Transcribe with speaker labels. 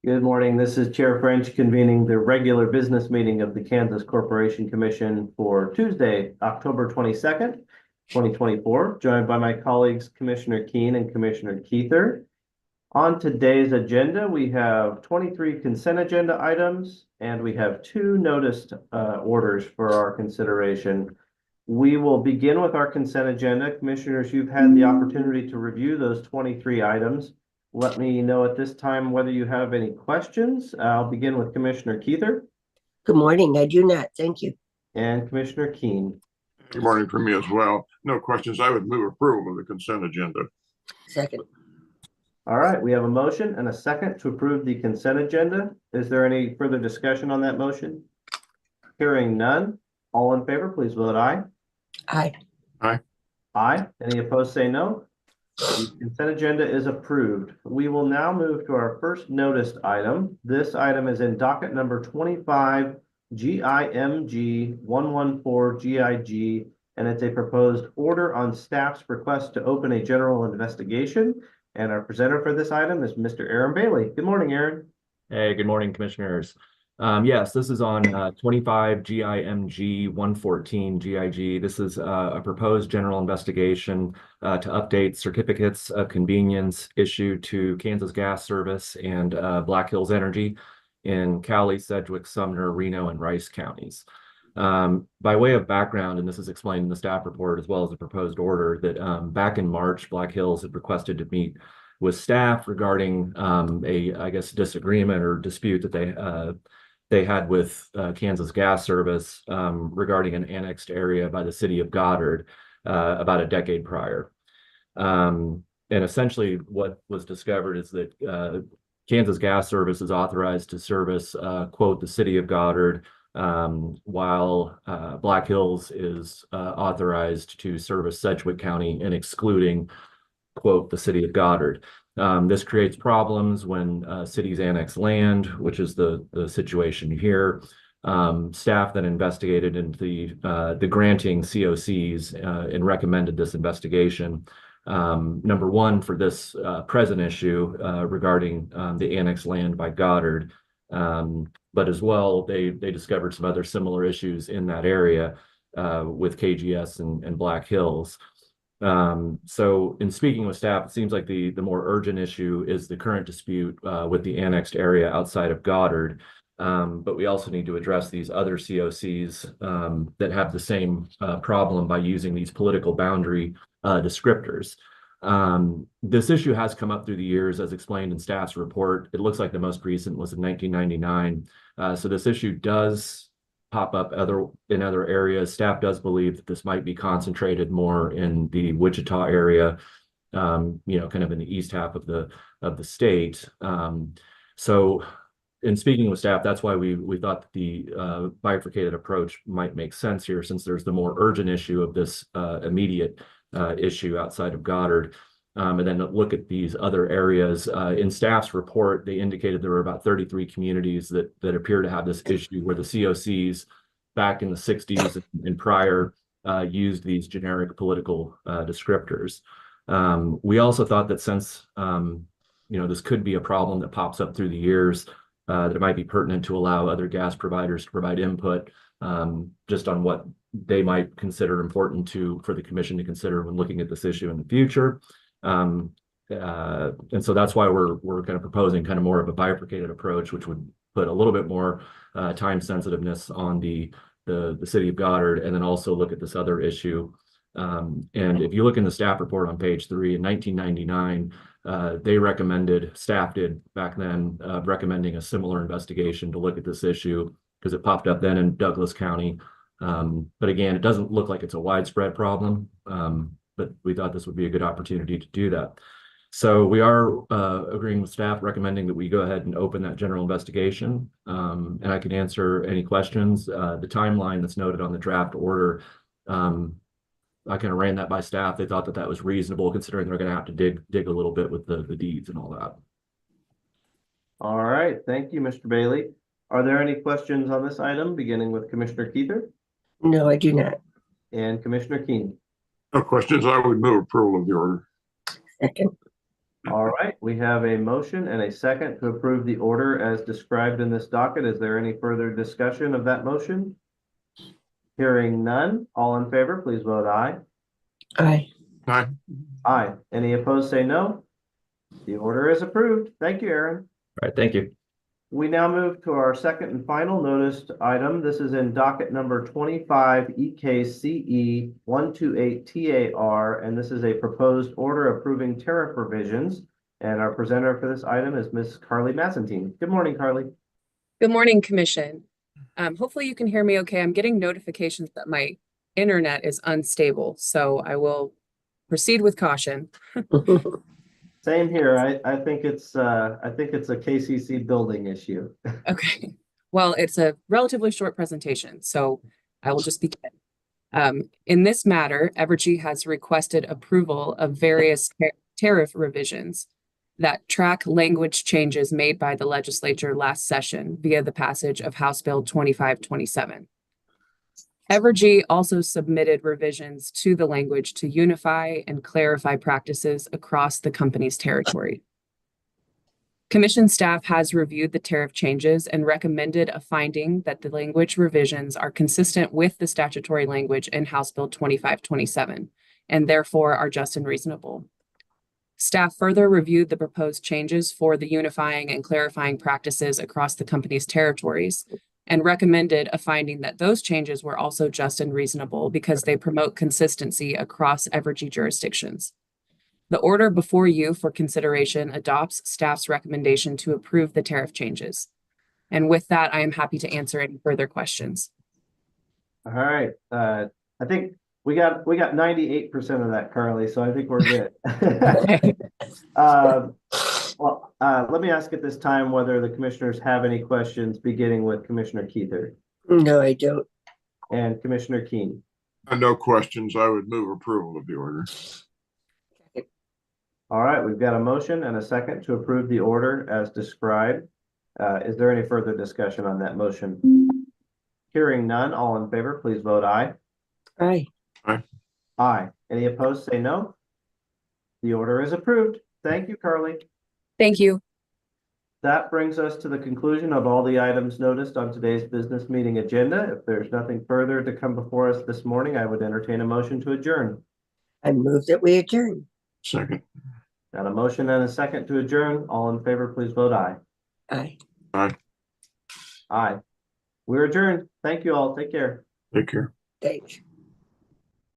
Speaker 1: Good morning. This is Chair French convening the regular business meeting of the Kansas Corporation Commission for Tuesday, October 22nd, 2024, joined by my colleagues, Commissioner Keene and Commissioner Keither. On today's agenda, we have 23 consent agenda items, and we have 2 noticed orders for our consideration. We will begin with our consent agenda. Commissioners, you've had the opportunity to review those 23 items. Let me know at this time whether you have any questions. I'll begin with Commissioner Keither.
Speaker 2: Good morning. I do not. Thank you.
Speaker 1: And Commissioner Keene.
Speaker 3: Good morning from me as well. No questions. I would move approval of the consent agenda.
Speaker 2: Second.
Speaker 1: All right, we have a motion and a second to approve the consent agenda. Is there any further discussion on that motion? Hearing none. All in favor, please vote aye.
Speaker 2: Aye.
Speaker 3: Aye.
Speaker 1: Aye. Any opposed, say no. The consent agenda is approved. We will now move to our first noticed item. This item is in docket number 25 GIMG 114 GIG, and it's a proposed order on staff's request to open a general investigation. And our presenter for this item is Mr. Aaron Bailey. Good morning, Aaron.
Speaker 4: Hey, good morning, commissioners. Yes, this is on 25 GIMG 114 GIG. This is a proposed general investigation to update certificates of convenience issued to Kansas Gas Service and Black Hills Energy in Cowley, Sedgwick, Sumner, Reno, and Rice counties. By way of background, and this is explained in the staff report as well as the proposed order, that back in March, Black Hills had requested to meet with staff regarding I guess, disagreement or dispute that they had with Kansas Gas Service regarding an annexed area by the city of Goddard about a decade prior. And essentially what was discovered is that Kansas Gas Service is authorized to service, quote, the city of Goddard, while Black Hills is authorized to service Sedgwick County and excluding, quote, the city of Goddard. This creates problems when cities annex land, which is the situation here. Staff then investigated into the granting COCs and recommended this investigation. Number one, for this present issue regarding the annexed land by Goddard, but as well, they discovered some other similar issues in that area with KGS and Black Hills. So in speaking with staff, it seems like the more urgent issue is the current dispute with the annexed area outside of Goddard. But we also need to address these other COCs that have the same problem by using these political boundary descriptors. This issue has come up through the years, as explained in staff's report. It looks like the most recent was in 1999. So this issue does pop up in other areas. Staff does believe that this might be concentrated more in the Wichita area, kind of in the east half of the state. So in speaking with staff, that's why we thought that the bifurcated approach might make sense here, since there's the more urgent issue of this immediate issue outside of Goddard. And then look at these other areas. In staff's report, they indicated there were about 33 communities that appear to have this issue where the COCs back in the 60s and prior used these generic political descriptors. We also thought that since this could be a problem that pops up through the years, that it might be pertinent to allow other gas providers to provide input just on what they might consider important for the commission to consider when looking at this issue in the future. And so that's why we're kind of proposing kind of more of a bifurcated approach, which would put a little bit more time sensitiveness on the city of Goddard, and then also look at this other issue. And if you look in the staff report on page 3, in 1999, they recommended, staff did back then, recommending a similar investigation to look at this issue because it popped up then in Douglas County. But again, it doesn't look like it's a widespread problem. But we thought this would be a good opportunity to do that. So we are agreeing with staff, recommending that we go ahead and open that general investigation. And I can answer any questions. The timeline that's noted on the draft order, I kind of ran that by staff. They thought that was reasonable, considering they're going to have to dig a little bit with the deeds and all that.
Speaker 1: All right, thank you, Mr. Bailey. Are there any questions on this item, beginning with Commissioner Keither?
Speaker 2: No, I do not.
Speaker 1: And Commissioner Keene?
Speaker 3: No questions. I would move approval of the order.
Speaker 2: Second.
Speaker 1: All right, we have a motion and a second to approve the order as described in this docket. Is there any further discussion of that motion? Hearing none, all in favor, please vote aye.
Speaker 2: Aye.
Speaker 3: Aye.
Speaker 1: Aye. Any opposed, say no. The order is approved. Thank you, Aaron.
Speaker 4: All right, thank you.
Speaker 1: We now move to our second and final noticed item. This is in docket number 25 EKCE 128 TAR, and this is a proposed order approving tariff revisions. And our presenter for this item is Ms. Carly Mazzantine. Good morning, Carly.
Speaker 5: Good morning, Commission. Hopefully you can hear me okay. I'm getting notifications that my internet is unstable, so I will proceed with caution.
Speaker 1: Same here. I think it's a KCC building issue.
Speaker 5: Okay, well, it's a relatively short presentation, so I will just begin. In this matter, Evergy has requested approval of various tariff revisions that track language changes made by the legislature last session via the passage of House Bill 2527. Evergy also submitted revisions to the language to unify and clarify practices across the company's territory. Commission staff has reviewed the tariff changes and recommended a finding that the language revisions are consistent with the statutory language in House Bill 2527 and therefore are just and reasonable. Staff further reviewed the proposed changes for the unifying and clarifying practices across the company's territories and recommended a finding that those changes were also just and reasonable because they promote consistency across Evergy jurisdictions. The order before you for consideration adopts staff's recommendation to approve the tariff changes. And with that, I am happy to answer any further questions.
Speaker 1: All right. I think we got 98% of that, Carly, so I think we're good. Let me ask at this time whether the commissioners have any questions, beginning with Commissioner Keither
Speaker 2: No, I don't.
Speaker 1: and Commissioner Keen.
Speaker 3: No questions. I would move approval of the order.
Speaker 1: All right, we've got a motion and a second to approve the order as described. Is there any further discussion on that motion? Hearing none, all in favor, please vote aye.
Speaker 2: Aye.
Speaker 1: Aye. Any opposed, say no. The order is approved. Thank you, Carly.
Speaker 5: Thank you.
Speaker 1: That brings us to the conclusion of all the items noticed on today's business meeting agenda. If there's nothing further to come before us this morning, I would entertain a motion to adjourn.
Speaker 2: I move that we adjourn.
Speaker 3: Second.
Speaker 1: Got a motion and a second to adjourn. All in favor, please vote aye.
Speaker 2: Aye.
Speaker 3: Aye.
Speaker 1: Aye. We're adjourned. Thank you all. Take care.
Speaker 3: Take care.
Speaker 2: Thanks.